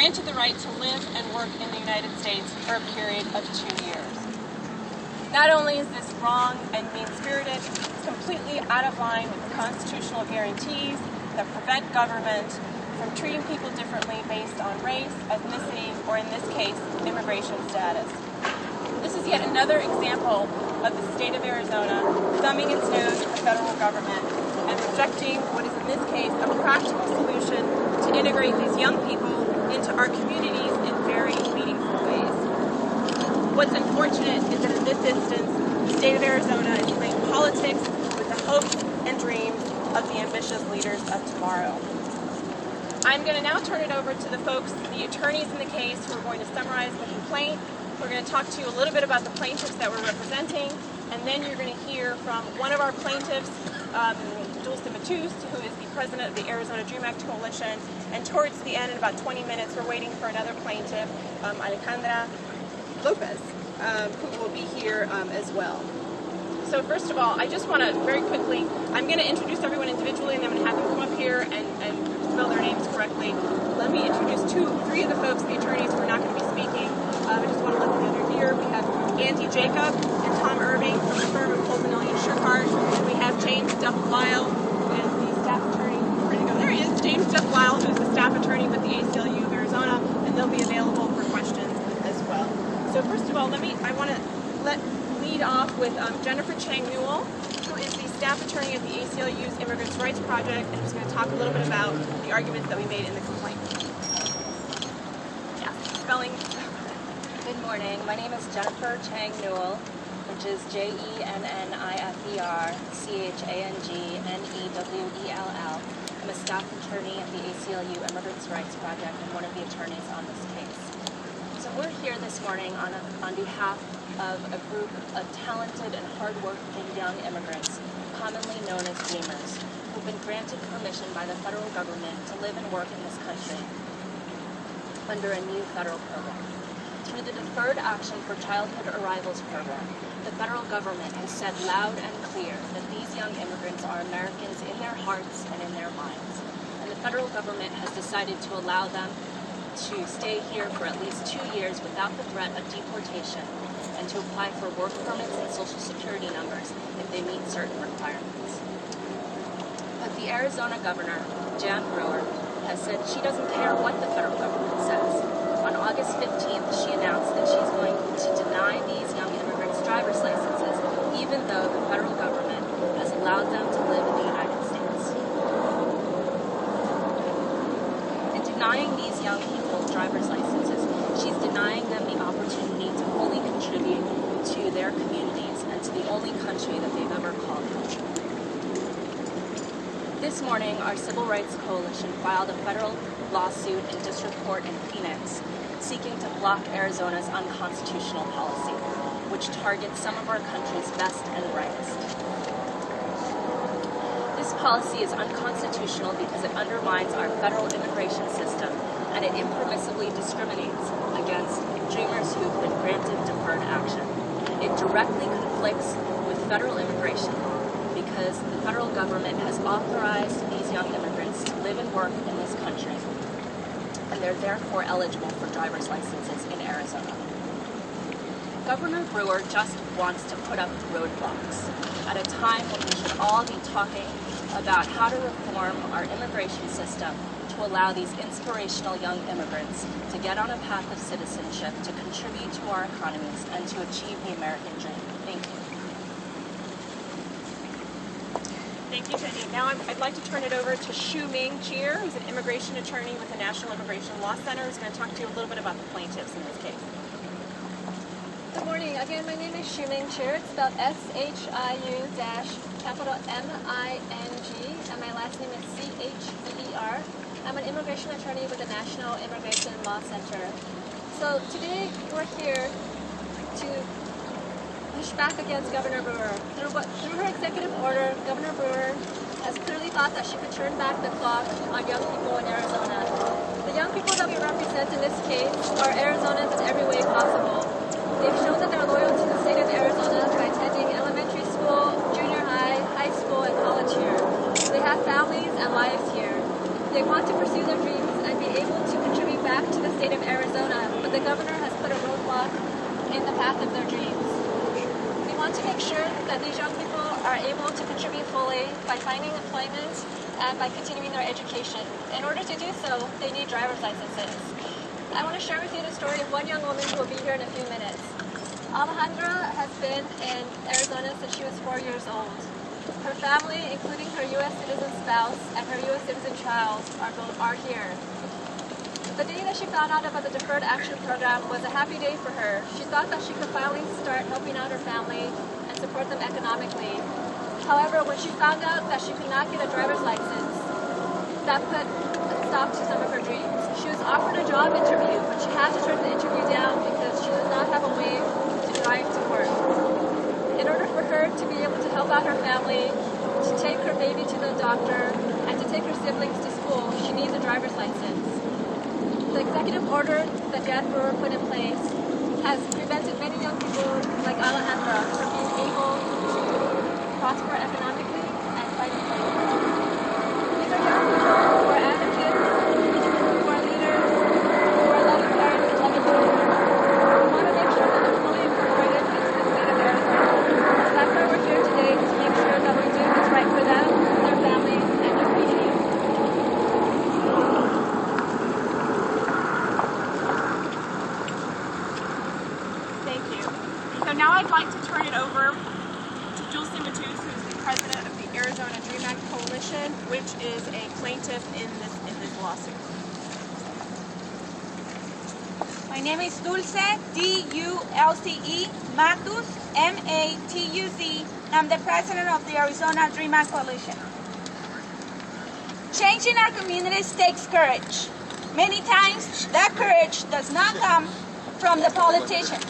granted the right to live and work in the United States for a period of 2 years. Not only is this wrong and mean-spirited, it's completely out of line with the constitutional guarantees that prevent government from treating people differently based on race, ethnicity, or in this case, immigration status. This is yet another example of the state of Arizona thumbing its nose at the federal government and rejecting what is in this case a practical solution to integrate these young people into our communities in very meaningful ways. What's unfortunate is that in this instance, the state of Arizona is playing politics with the hopes and dreams of the ambitious leaders of tomorrow. I'm going to now turn it over to the folks, the attorneys in the case, who are going to summarize the complaint. We're going to talk to you a little bit about the plaintiffs that we're representing, and then you're going to hear from one of our plaintiffs, Dulce Matuz, who is the president of the Arizona Dream Act Coalition, and towards the end, in about 20 minutes, we're waiting for another plaintiff, Alejandra Lopez, who will be here as well. So first of all, I just want to very quickly, I'm going to introduce everyone individually, and then I'm going to have them come up here and spell their names correctly. Let me introduce three of the folks, the attorneys, who are not going to be speaking. I just want to let them know they're here. We have Andy Jacob and Tom Irving from the firm of Colvin and Sherhart. And we have James Duff-Lyle, who is the staff attorney. Where'd he go? There he is. James Duff-Lyle, who is the staff attorney with the ACLU of Arizona, and they'll be available for questions as well. So first of all, I want to lead off with Jennifer Chang Newell, who is the staff attorney at the ACLU's Immigrants' Rights Project, and who's going to talk a little bit about the arguments that we made in the complaint. Yeah, spelling. Good morning. My name is Jennifer Chang Newell, which is JenniferChangNewell. I'm a staff attorney at the ACLU Immigrants' Rights Project and one of the attorneys on this case. So we're here this morning on behalf of a group of talented and hardworking young immigrants, commonly known as Dreamers, who've been granted permission by the federal government to live and work in this country under a new federal program. Through the Deferred Action for Childhood Arrivals program, the federal government has said loud and clear that these young immigrants are Americans in their hearts and in their minds. And the federal government has decided to allow them to stay here for at least 2 years without the threat of deportation and to apply for work permits and social security numbers if they meet certain requirements. But the Arizona governor, Jan Brewer, has said she doesn't care what the federal government says. On August 15th, she announced that she's going to deny these young immigrants driver's licenses, even though the federal government has allowed them to live in the United States. In denying these young people driver's licenses, she's denying them the opportunity to fully contribute to their communities and to the only country that they've ever called home. This morning, our Civil Rights Coalition filed a federal lawsuit in district court in Phoenix seeking to block Arizona's unconstitutional policy, which targets some of our country's best and brightest. This policy is unconstitutional because it undermines our federal immigration system and it impermissibly discriminates against Dreamers who've been granted deferred action. It directly conflicts with federal immigration law because the federal government has authorized these young immigrants to live and work in this country, and they're therefore eligible for driver's licenses in Arizona. Governor Brewer just wants to put up roadblocks at a time when we should all be talking about how to reform our immigration system to allow these inspirational young immigrants to get on a path of citizenship, to contribute to our economies, and to achieve the American dream. Thank you. Thank you, Jenny. Now I'd like to turn it over to Shu-Ming Cheer, who's an immigration attorney with the National Immigration Law Center, who's going to talk to you a little bit about the plaintiffs in this case. Good morning. Again, my name is Shu-Ming Cheer. It's spelled SHIU-MING, and my last name is CHEER. I'm an immigration attorney with the National Immigration Law Center. So today we're here to push back against Governor Brewer. Through her executive order, Governor Brewer has clearly thought that she could turn back the clock on young people in Arizona. The young people that we represent in this case are Arizonans in every way possible. They've shown that they're loyal to the state of Arizona by attending elementary school, junior high, high school, and college here. They have families and lives here. They want to pursue their dreams and be able to contribute back to the state in the path of their dreams. We want to make sure that these young people are able to contribute fully by finding employment and by continuing their education. In order to do so, they need driver's licenses. I want to share with you the story of one young woman who will be here in a few minutes. Alejandra has been in Arizona since she was 4 years old. Her family, including her U.S. citizen spouse and her U.S. citizen child, are here. The day that she found out about the Deferred Action Program was a happy day for her. She thought that she could finally start helping out her family and support them economically. However, when she found out that she could not get a driver's license, that put a stop to some of her dreams. She was offered a job interview, but she had to turn the interview down because she does not have a way to drive to work. In order for her to be able to help out her family, to take her baby to the doctor, and to take her siblings to school, she needs a driver's license. The executive order that Jan Brewer put in place has prevented many young people like Alejandra from being able to prosper economically and find employment. These are young people who are advocates, who are leaders, who are loving parents and loving children. We want to make sure that they're fully incorporated into the state of Arizona. So that's why we're here today, to make sure that we do what's right for them, their families, and their community. Thank you. So now I'd like to turn it over to Dulce Matuz, who's the president of the Arizona Dream Act Coalition, which is a plaintiff in this lawsuit. My name is Dulce, D-U-L-C-E, Matuz, M-A-T-U-Z, and I'm the president of the Arizona Dream Act Coalition. Changing our communities takes courage. Many times, that courage does not come from the politicians,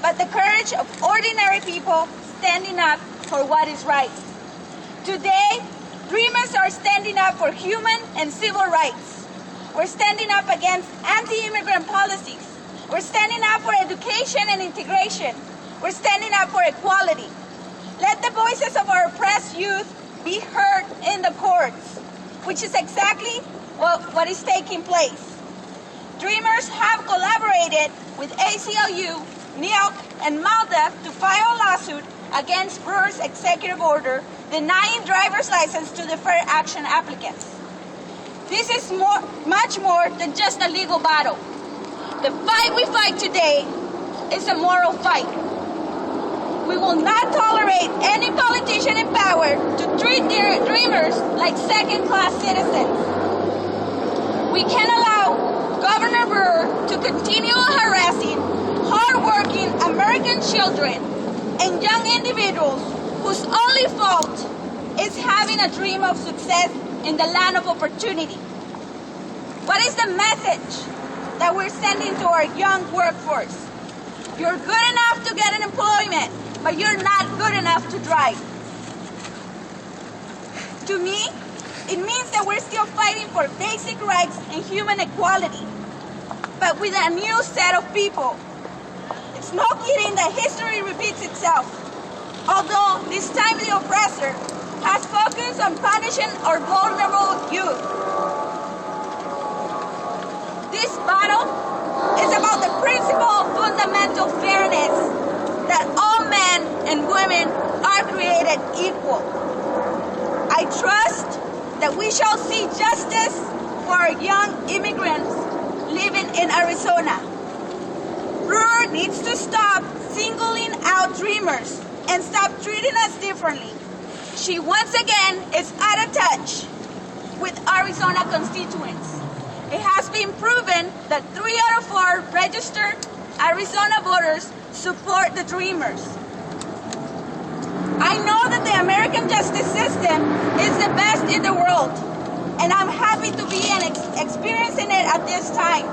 but the courage of ordinary people standing up for what is right. Today, dreamers are standing up for human and civil rights. We're standing up against anti-immigrant policies. We're standing up for education and integration. We're standing up for equality. Let the voices of our oppressed youth be heard in the courts, which is exactly what is taking place. Dreamers have collaborated with ACLU, NEOC, and MALDA to file a lawsuit against Brewer's executive order denying driver's license to deferred action applicants. This is much more than just a legal battle. The fight we fight today is a moral fight. We will not tolerate any politician in power to treat their dreamers like second-class citizens. We can't allow Governor Brewer to continue harassing hard-working American children and young individuals whose only fault is having a dream of success in the land of opportunity. What is the message that we're sending to our young workforce? You're good enough to get an employment, but you're not good enough to drive. To me, it means that we're still fighting for basic rights and human equality, but with a new set of people. It's no kidding that history repeats itself, although this time the oppressor has focused on punishing our vulnerable youth. This battle is about the principle of fundamental fairness, that all men and women are created equal. I trust that we shall see justice for our young immigrants living in Arizona. Brewer needs to stop singling out dreamers and stop treating us differently. She once again is out of touch with Arizona constituents. It has been proven that 3 out of 4 registered Arizona voters support the dreamers. I know that the American justice system is the best in the world, and I'm happy to be experiencing it at this time.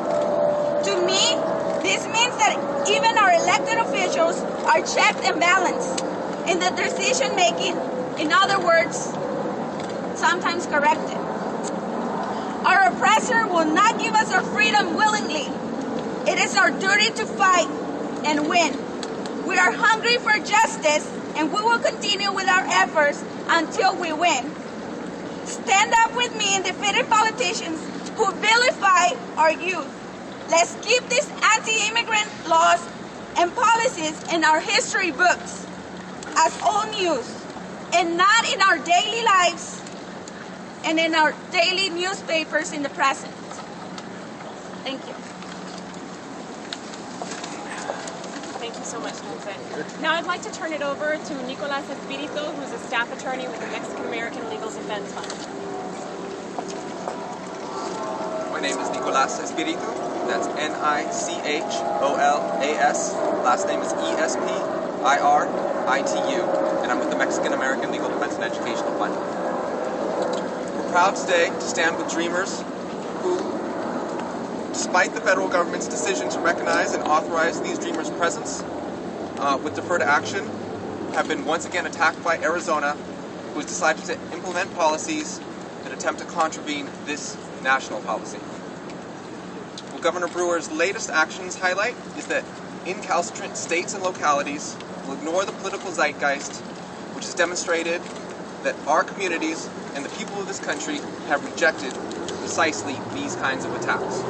To me, this means that even our elected officials are checked and balanced in the decision making. In other words, sometimes corrected. Our oppressor will not give us our freedom willingly. It is our duty to fight and win. We are hungry for justice, and we will continue with our efforts until we win. Stand up with me and defeated politicians who vilify our youth. Let's keep these anti-immigrant laws and exist in our history books as old news and not in our daily lives and in our daily newspapers in the present. Thank you. Thank you so much, Dulce. Now I'd like to turn it over to Nicolás Espíritu, who's a staff attorney with the Mexican American Legal Defense Fund. My name is Nicolás Espíritu. That's Nicholas. Last name is Espiritu, and I'm with the Mexican American Legal Defense and Educational Fund. We're proud today to stand with dreamers who, despite the federal government's decision to recognize and authorize these dreamers' presence with deferred action, have been once again attacked by Arizona, who has decided to implement policies that attempt to contravene this national policy. What Governor Brewer's latest actions highlight is that incalcitrant states and localities will ignore the political zeitgeist, which has demonstrated that our communities and the people of this country have rejected precisely these kinds of attacks.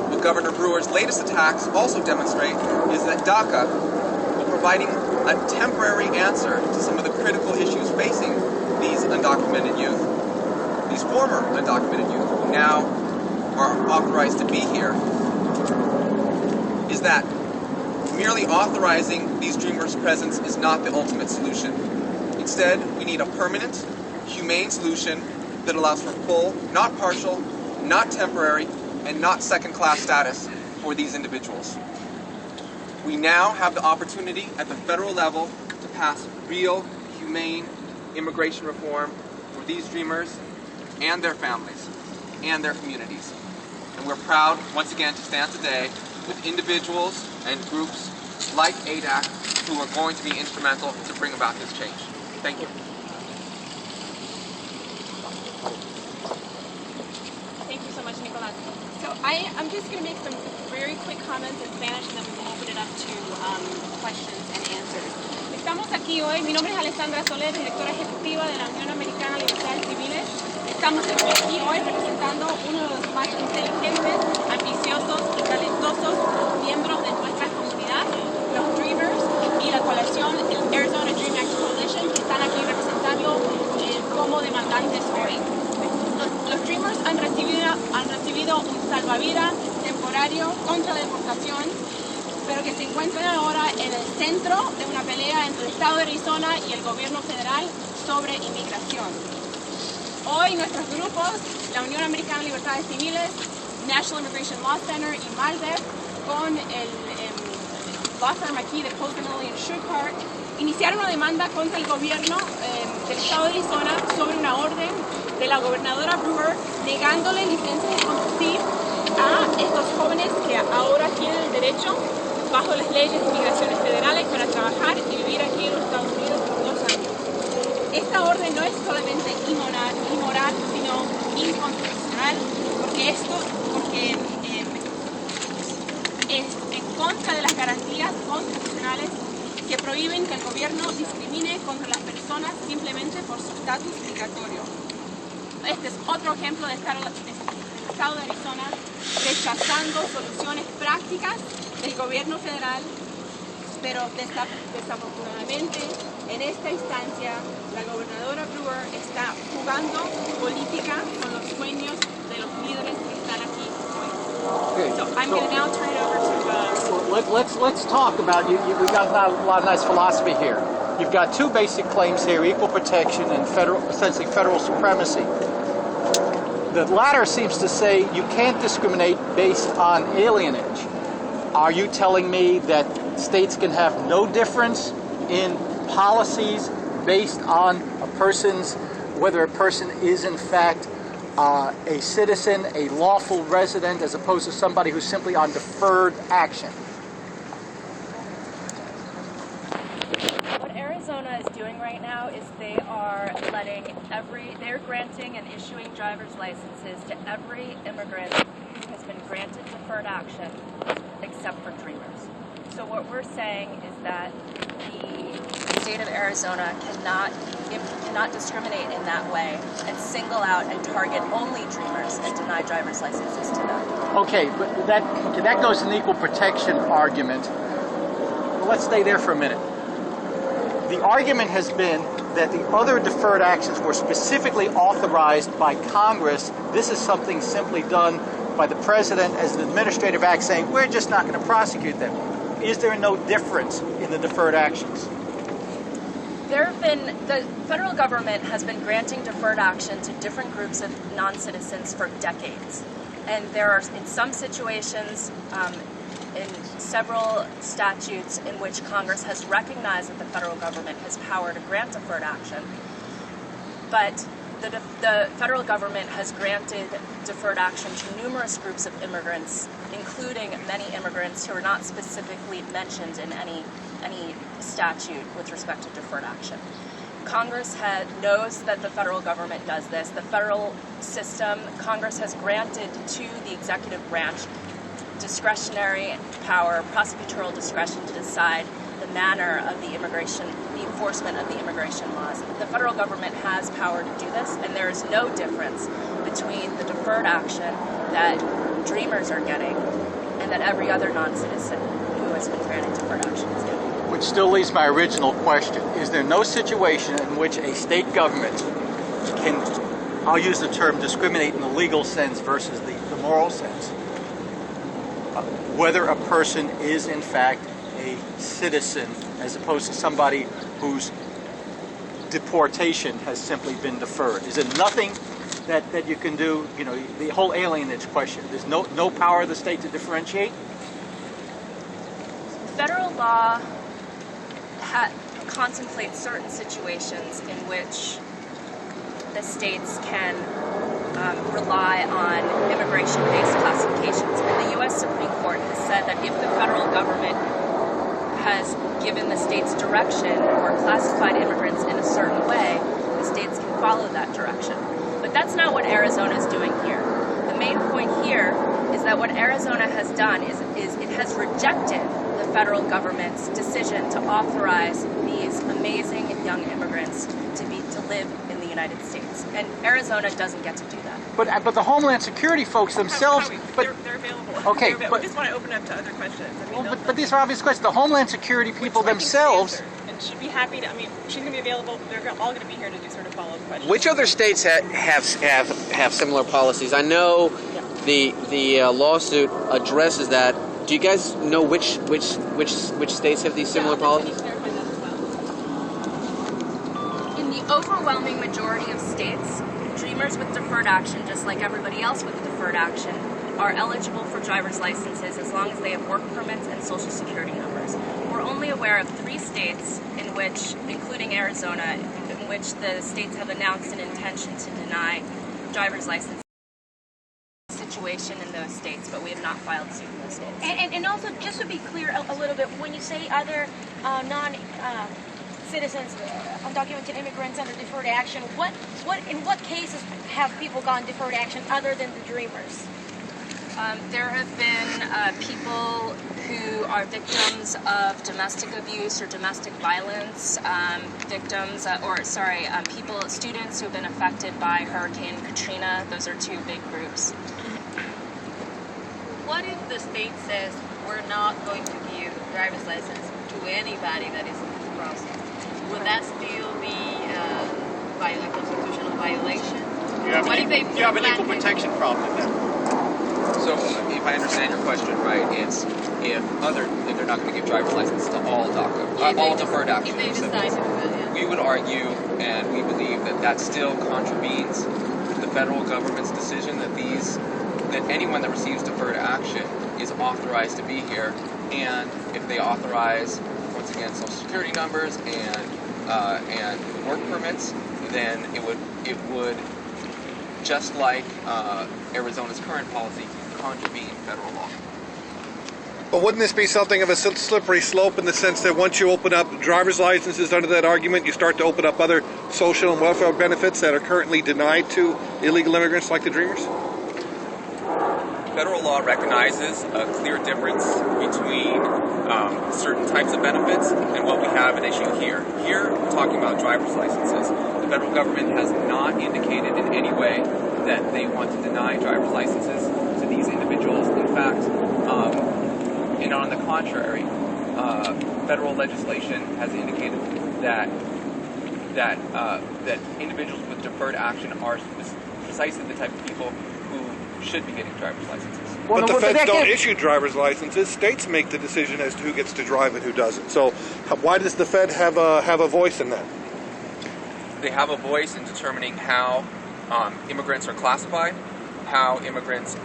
What Governor Brewer's latest attacks also demonstrate is that DACA, while providing a temporary answer to some of the critical issues facing these undocumented youth, these former undocumented youth who now are authorized to be here, is that merely authorizing these dreamers' presence is not the ultimate solution. Instead, we need a permanent, humane solution that allows for full, not partial, not temporary, and not second-class status for these individuals. We now have the opportunity at the federal level to pass real, humane immigration reform for these dreamers and their families and their communities. And we're proud, once again, to stand today with individuals and groups like ADAC who are going to be instrumental to bring about this change. Thank you. Thank you so much, Nicolás. So I'm just going to make some very quick comments in Spanish and then we will open it up to questions and answers. Estamos aquí hoy, mi nombre es Alessandra Soler, directora ejecutiva de la Unión Americana de Libertades Civiles. Estamos aquí hoy representando uno de los más inteligentes, ambiciosos y talentosos miembros de nuestra comunidad, los Dreamers y la coalición, el Arizona Dream Act Coalition, que están aquí representando como demandantes hoy. Los Dreamers han recibido un salvavidas temporario contra la deportación, pero que se encuentran ahora en el centro de una pelea entre el Estado de Arizona y el gobierno federal sobre inmigración. Hoy nuestros grupos, la Unión Americana de Libertades Civiles, National Immigration Law Center y MALDEF, con el law firm aquí de Post-Emily and Schuchart, iniciaron una demanda contra el gobierno del Estado de Arizona sobre una orden de la gobernadora Brewer negándole licencias de conducir a estos jóvenes que ahora tienen el derecho, bajo las leyes de migraciones federales, para trabajar y vivir aquí en los Estados Unidos por 2 años. Esta orden no es solamente inmoral, sino inconstitucional, porque es en contra de las garantías constitucionales que prohíben que el gobierno discrimine contra las personas simplemente por su estatus migratorio. Este es otro ejemplo de estar el Estado de Arizona rechazando soluciones prácticas del gobierno federal, pero desafortunadamente en esta instancia la gobernadora Brewer está jugando política con los sueños de los líderes que están aquí hoy. Okay, So I'm going to now turn it over to let's talk about you. We've got a lot of nice philosophy here. You've got 2 basic claims here: equal protection and essentially federal supremacy. The latter seems to say you can't discriminate based on alienage. Are you telling me that states can have no difference in policies based on whether a person is in fact a citizen, a lawful resident, as opposed to somebody who's simply on deferred action? What Arizona is doing right now is they're granting and issuing driver's licenses to every immigrant who has been granted deferred action, except for Dreamers. So what we're saying is that the state of Arizona cannot cannot discriminate in that way and single out and target only dreamers and deny driver's licenses to them. Okay, but that goes to an equal protection argument. Well, let's stay there for a minute. The argument has been that the other deferred actions were specifically authorized by Congress. This is something simply done by the President as an administrative act saying, we're just not going to prosecute them. Is there no difference in the deferred actions? The federal government has been granting deferred action to different groups of non-citizens for decades. And there are, in some situations, in several statutes in which Congress has recognized that the federal government has power to grant deferred action. But the federal government has granted deferred action to numerous groups of immigrants, including many immigrants who are not specifically mentioned in any statute with respect to deferred action. Congress knows that the federal government does this. The federal system, Congress has granted to the executive branch discretionary power, prosecutorial discretion to decide the manner of the enforcement of the immigration laws. The federal government has power to do this, and there is no difference between the deferred action that dreamers are getting and that every other non-citizen who has been granted deferred action is getting. Which still leaves my original question. Is there no situation in which a state government can, I'll use the term discriminate in the legal sense versus the moral sense, whether a person is in fact a citizen as opposed to somebody whose deportation has simply been deferred? Is it nothing that you can do, the whole alienage question? There's no power of the state to differentiate? Federal law contemplates certain situations in which the states can rely on immigration-based classifications. And the U.S. Supreme Court has said that if the federal government has given the states direction or classified immigrants in a certain way, the states can follow that direction. But that's not what Arizona is doing here. The main point here is that what Arizona has done is it has rejected the federal government's decision to authorize these amazing young immigrants to live in the United States. And Arizona doesn't get to do that. But the Homeland Security folks themselves... They're available. Okay, we just want to open up to other questions. But these are obvious questions. The Homeland Security people themselves... And she'd be happy to, she's going to be available. They're all going to be here to do sort of follow-up questions. Which other states have similar policies? I know the lawsuit addresses that. Do you guys know which states have these similar policies? In the overwhelming majority of states, dreamers with deferred action, just like everybody else with deferred action, are eligible for driver's licenses as long as they have work permits and social security numbers. We're only aware of 3 states in which, including Arizona, in which the states have announced an intention to deny driver's license situation in those states, but we have not filed suit in those states. And also, just to be clear a little bit, when you say other non-citizens, undocumented immigrants under deferred action, in what cases have people gone deferred action other than the dreamers? There have been people who are victims of domestic abuse or domestic violence, students who have been affected by Hurricane Katrina. Those are 2 big groups. What if the state says we're not going to give driver's license to anybody that is in this process? Would that still be a constitutional violation? You have an equal protection problem with that. So, if I understand your question right, it's if they're not going to give driver's license to all deferred action. If they decide to do it, yeah. We would argue, and we believe that still contravenes the federal government's decision that anyone that receives deferred action is authorized to be here, and if they authorize, once again, social security numbers and work permits, then it would just like Arizona's current policy, contravene federal law. But wouldn't this be something of a slippery slope in the sense that once you open up driver's licenses under that argument, you start to open up other social and welfare benefits that are currently denied to illegal immigrants like the Dreamers? Federal law recognizes a clear difference between certain types of benefits and what we have at issue here. Here, we're talking about driver's licenses. The federal government has not indicated in any way that they want to deny driver's licenses to these individuals. In fact, and on the contrary, federal legislation has indicated that individuals with deferred action are precisely the type of people who should be getting driver's licenses. But the feds don't issue driver's licenses. States make the decision as to who gets to drive and who doesn't. So why does the Fed have a voice in that? They have a voice in determining how immigrants are classified, how immigrants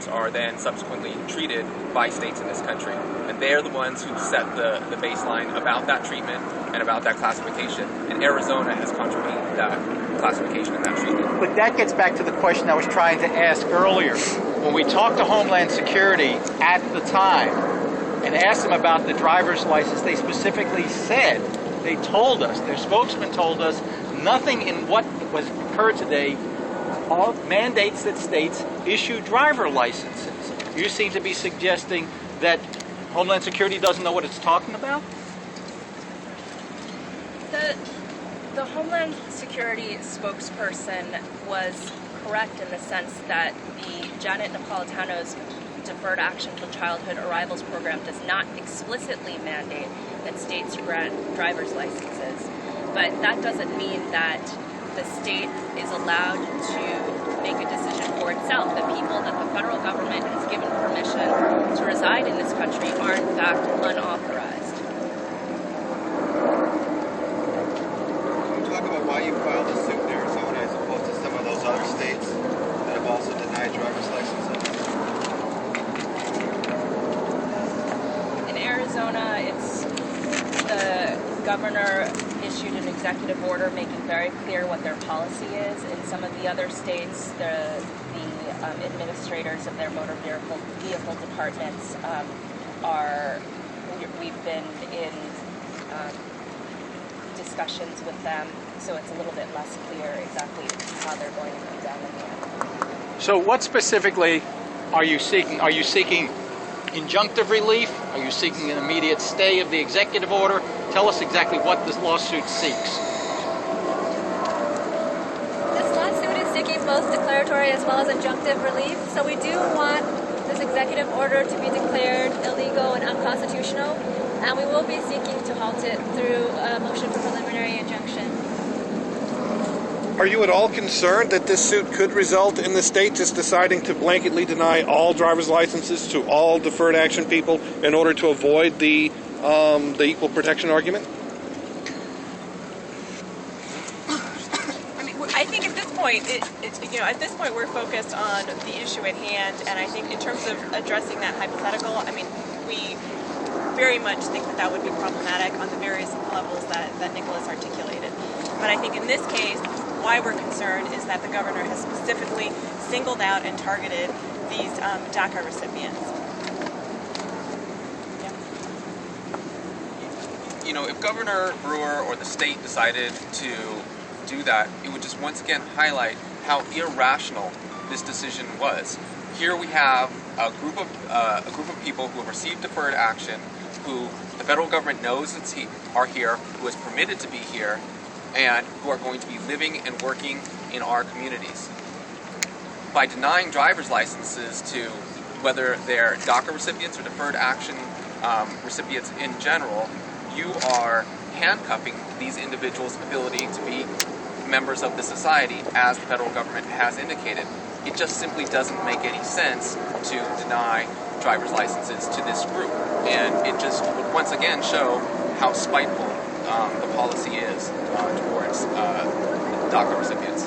are then subsequently treated by states in this country. And they're the ones who set the baseline about that treatment and about that classification. And Arizona has contravened that classification and that treatment. But that gets back to the question I was trying to ask earlier. When we talked to Homeland Security at the time and asked them about the driver's license, they specifically said, they told us, their spokesman told us, nothing in what was occurred today all mandates that states issue driver licenses. You seem to be suggesting that Homeland Security doesn't know what it's talking about? The Homeland Security spokesperson was correct in the sense that the Janet Napolitano's Deferred Action for Childhood Arrivals program does not explicitly mandate that states grant driver's licenses. But that doesn't mean that the state is allowed to make a decision for itself. The people that the federal government has given permission to reside in this country are in fact unauthorized. Can you talk about why you filed a suit in Arizona as opposed to some of those other states that have also denied driver's licenses? In Arizona, it's the governor issued an executive order making very clear what their policy is. In some of the other states, the administrators of their motor vehicle departments we've been in discussions with them, so it's a little bit less clear exactly how they're going to come down in the end. So what specifically are you seeking? Are you seeking injunctive relief? Are you seeking an immediate stay of the executive order? Tell us exactly what this lawsuit seeks. This lawsuit is seeking both declaratory as well as injunctive relief. So we do want this executive order to be declared illegal and unconstitutional, and we will be seeking to halt it through a motion for preliminary injunction. Are you at all concerned that this suit could result in the state just deciding to blanketly deny all driver's licenses to all deferred action people in order to avoid the equal protection argument? I mean, I think at this point, at this point we're focused on the issue at hand, and I think in terms of addressing that hypothetical, I mean, we very much think that would be problematic on the various levels that Nicholas articulated. But I think in this case, why we're concerned is that the governor has specifically singled out and targeted these DACA recipients. You know, if Governor Brewer or the state decided to do that, it would just once again highlight how irrational this decision was. Here we have a group of people who have received deferred action, who the federal government knows are here, who is permitted to be here, and who are going to be living and working in our communities. By denying driver's licenses to whether they're DACA recipients or deferred action recipients in general, you are handcuffing these individuals' ability to be members of the society, as the federal government has indicated. It just simply doesn't make any sense to deny driver's licenses to this group. And it just would once again show how spiteful the policy is towards DACA recipients.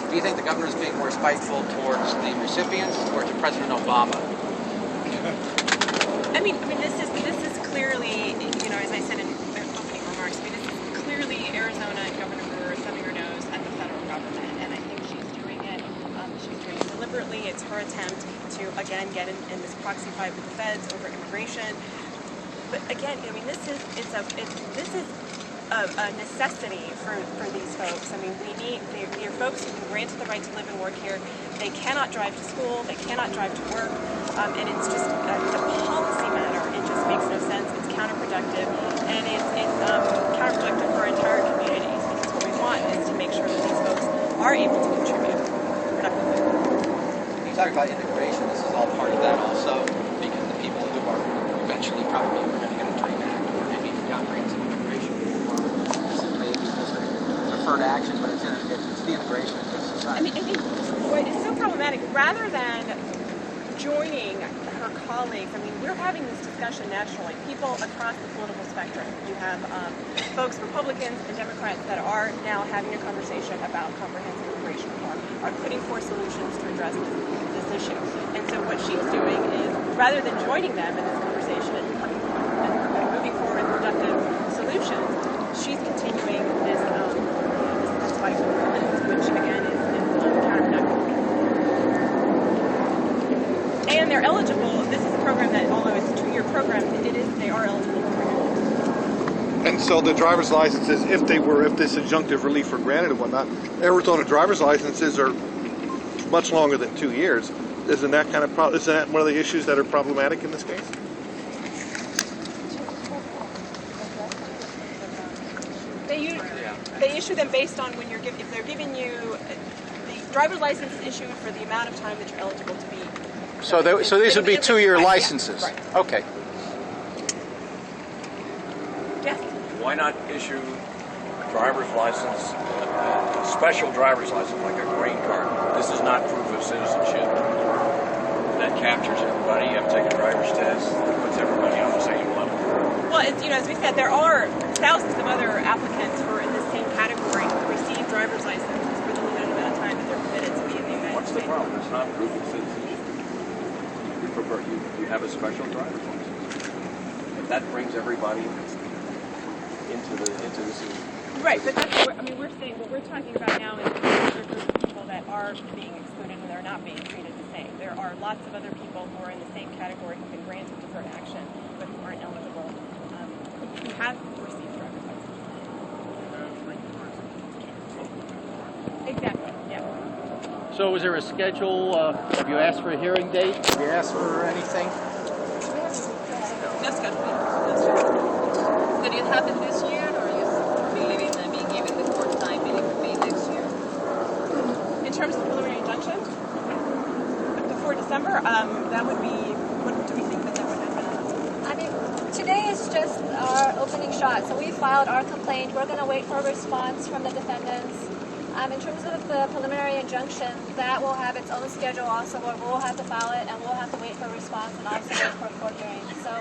Do you think the governor is being more spiteful towards the recipients or to President Obama? I mean, this is clearly, as I said in the opening remarks, this is clearly Arizona and Governor Brewer thumbing her nose at the federal government, and I think she's doing it deliberately. It's her attempt to again get in this proxy fight with the feds over immigration. But again, this is a necessity for these folks. I mean, they're folks who've been granted the right to live and work here. They cannot drive to school. They cannot drive to work. And it's just counterproductive, and it's counterproductive for our entire communities. Because what we want is to make sure that these folks are able to contribute productively. You talk about integration. This is all part of that also, because the people who are eventually probably going to get a DREAM Act or maybe comprehensive integration, or maybe just a deferred action, but it's the integration of the society. I think what is so problematic, rather than joining her colleagues, we're having this discussion nationally, people across the political spectrum. You have folks, Republicans and Democrats, that are now having a conversation about comprehensive immigration reform, are putting forth solutions to address this issue. And so what she's doing is, rather than joining them in this conversation and moving forward with productive solutions, she's continuing this fight for violence, which again is counterproductive. And they're eligible. This is a program that, although it's a 2-year program, they are eligible for renewal. And so the driver's licenses, if this injunctive relief were granted and whatnot, Arizona driver's licenses are much longer than 2 years. Isn't that isn't that one of the issues that are problematic in this case? They issue them based on when if they're giving you the driver's license is issued for the amount of time that you're eligible to be. So these would be 2-year licenses. Yeah, right. Okay. Yes. Why not issue a driver's license, a special driver's license, like a green card? This is not proof of citizenship. That captures everybody. You have to take a driver's test. That puts everybody on the same level. Well, as we said, there are thousands of other applicants who are in the same category who receive driver's licenses for the limited amount of time that they're permitted to be in the United What's States. the problem? It's not proof of citizenship. You have a special driver's license. But that brings everybody into the scene. Right, but that's we're saying what we're talking about now is a group of people that are being excluded and they're not being treated the same. There are lots of other people who are in the same category who've been granted deferred action but who aren't eligible, who have received driver's licenses. Exactly, yeah. So is there a schedule? Have you asked for a hearing date? Have you asked for anything? No schedule. No schedule. Did it happen this year, or are you believing that being given the court time it could be next year? In terms of preliminary injunction, before December, that would be, what do we think that would happen? Today is just our opening shot. So we filed our complaint. We're going to wait for a response from the defendants. In terms of the preliminary injunction, that will have its own schedule also, where we'll have to file it and we'll have to wait for a response and also wait for a court hearing. So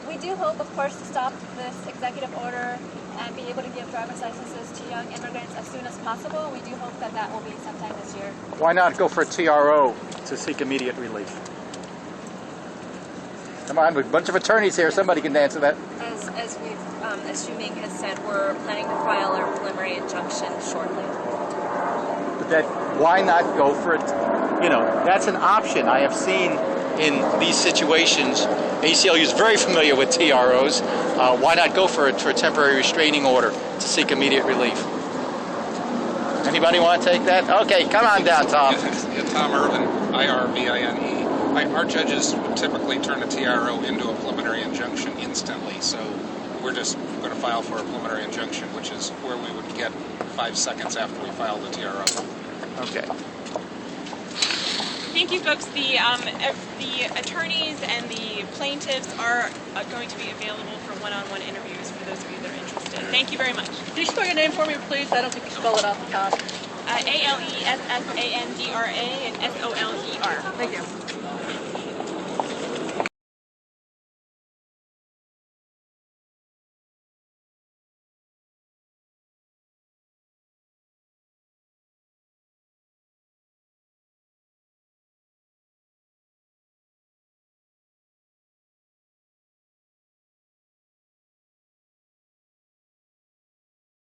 we do hope, of course, to stop this executive order and be able to give driver's licenses to young immigrants as soon as possible. We do hope that that will be sometime this year. Why not go for a TRO to seek immediate relief? Come on, with a bunch of attorneys here. Somebody can answer that. As Shuming has said, we're planning to file our preliminary injunction shortly. Why not go for it? That's an option. I have seen in these situations, ACLU is very familiar with TROs. Why not go for a temporary restraining order to seek immediate relief? Anybody want to take that? Okay, come on down, Tom. Yeah, Tom Irvin, IRVINE. Our judges typically turn a TRO into a preliminary injunction instantly, so we're just going to file for a preliminary injunction, which is where we would get 5 seconds after we file the TRO. Okay. Thank you, folks. The attorneys and the plaintiffs are going to be available for one-on-one interviews for those of you that are interested. Thank you very much. Can you spell your name for me, please? I don't think you spell it off the top. ALESSANDRA and SOLER. Thank you.